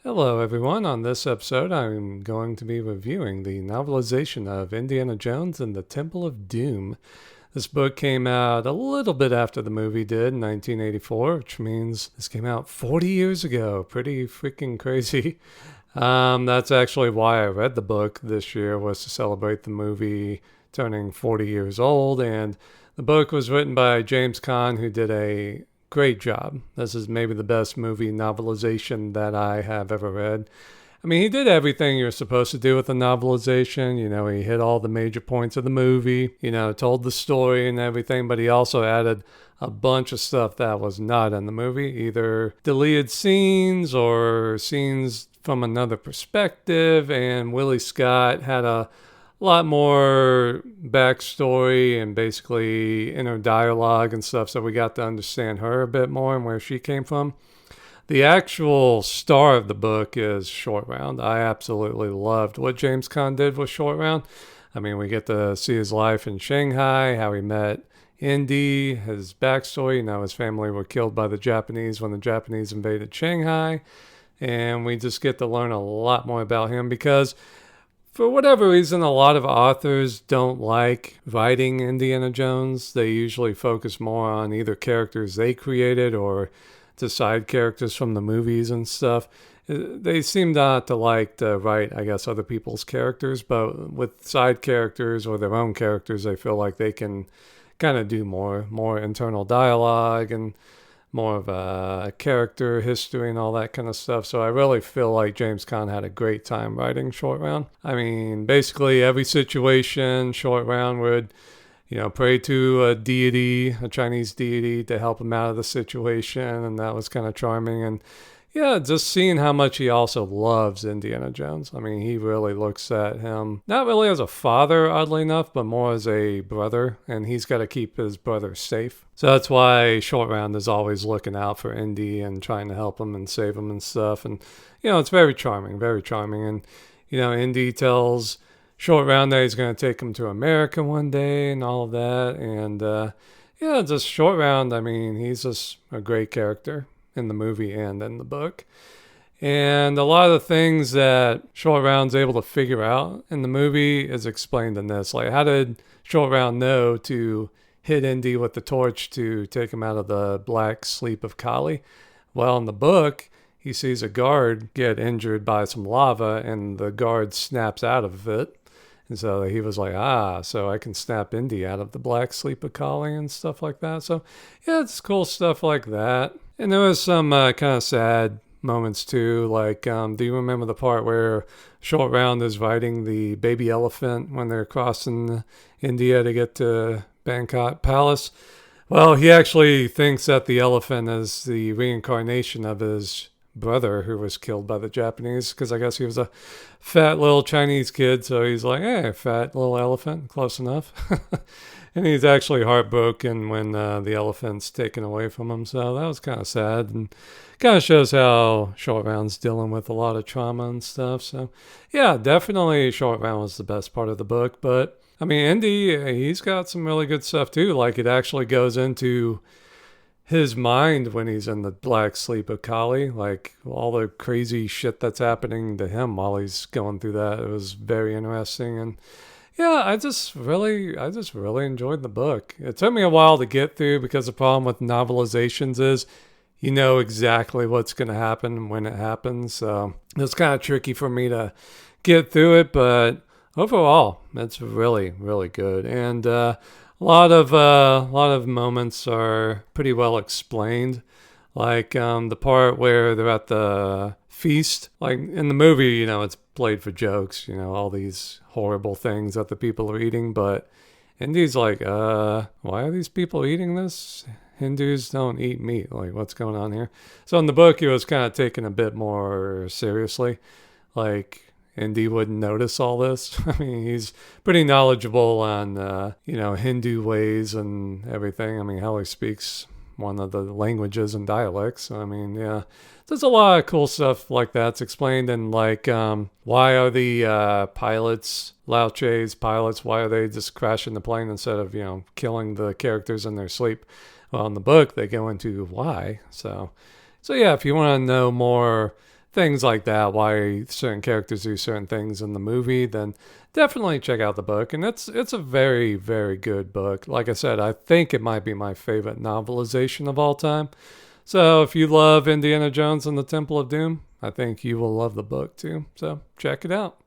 Hello, everyone. On this episode, I'm going to be reviewing the novelization of Indiana Jones and the Temple of Doom. This book came out a little bit after the movie did in 1984, which means this came out 40 years ago. Pretty freaking crazy. That's actually why I read the book this year, was to celebrate the movie turning 40 years old. And the book was written by James Caan, who did a great job. This is maybe the best movie novelization that I have ever read. I mean, he did everything you're supposed to do with a novelization. He hit all the major points of the movie, told the story and everything, but he also added a bunch of stuff that was not in the movie, either deleted scenes or scenes from another perspective. And Willie Scott had a lot more backstory and basically inner dialogue and stuff, so we got to understand her a bit more and where she came from. The actual star of the book is Short Round. I absolutely loved what James Caan did with Short Round. I mean, we get to see his life in Shanghai, how he met Indy, his backstory. His family were killed by the Japanese when the Japanese invaded Shanghai. And we just get to learn a lot more about him because for whatever reason, a lot of authors don't like writing Indiana Jones. They usually focus more on either characters they created or the side characters from the movies and stuff. They seem not to like to write, I guess, other people's characters, but with side characters or their own characters, they feel like they can kind of do more internal dialogue and more of a character history and all that kind of stuff. So I really feel like James Caan had a great time writing Short Round. I mean, basically every situation, Short Round would, pray to a deity, a Chinese deity, to help him out of the situation, and that was kind of charming. And yeah, just seeing how much he also loves Indiana Jones. I mean, he really looks at him, not really as a father, oddly enough, but more as a brother, and he's got to keep his brother safe. So that's why Short Round is always looking out for Indy and trying to help him and save him and stuff. And, it's very charming, very charming. And, Indy tells Short Round that he's going to take him to America one day and all of that. And, just Short Round, I mean, he's just a great character in the movie and in the book. And a lot of the things that Short Round's able to figure out in the movie is explained in this. Like, how did Short Round know to hit Indy with the torch to take him out of the black sleep of Kali? Well, in the book, he sees a guard get injured by some lava, and the guard snaps out of it. And so he was like, so I can snap Indy out of the black sleep of Kali and stuff like that. So, yeah, it's cool stuff like that. And there was some kind of sad moments too. Like, do you remember the part where Short Round is riding the baby elephant when they're crossing India to get to Bangkok Palace? Well, he actually thinks that the elephant is the reincarnation of his brother who was killed by the Japanese, because I guess he was a fat little Chinese kid. So he's like, hey, fat little elephant, close enough. And he's actually heartbroken when the elephant's taken away from him. So that was kind of sad and kind of shows how Short Round's dealing with a lot of trauma and stuff. So yeah, definitely Short Round was the best part of the book. But I mean, Indy, he's got some really good stuff too. Like, it actually goes into his mind when he's in the black sleep of Kali, like all the crazy shit that's happening to him while he's going through that. It was very interesting. And yeah, I just really enjoyed the book. It took me a while to get through because the problem with novelizations is you know exactly what's going to happen when it happens. So it's kind of tricky for me to get through it, but overall, it's really, really good. And a lot of moments are pretty well explained. Like the part where they're at the feast. Like in the movie, it's played for jokes, all these horrible things that the people are eating. But Indy's like, why are these people eating this? Hindus don't eat meat. Like, what's going on here? So in the book, he was kind of taken a bit more seriously. Like, Indy wouldn't notice all this. I mean, he's pretty knowledgeable on, Hindu ways and everything. I mean, how he speaks one of the languages and dialects. I mean, yeah, there's a lot of cool stuff like that's explained. And like, why are the pilots, Lao Che's pilots, why are they just crashing the plane instead of, killing the characters in their sleep? Well, in the book, they go into why. So yeah, if you want to know more things like that, why certain characters do certain things in the movie, then definitely check out the book. And it's a very, very good book. Like I said, I think it might be my favorite novelization of all time. So if you love Indiana Jones and the Temple of Doom, I think you will love the book too. So check it out.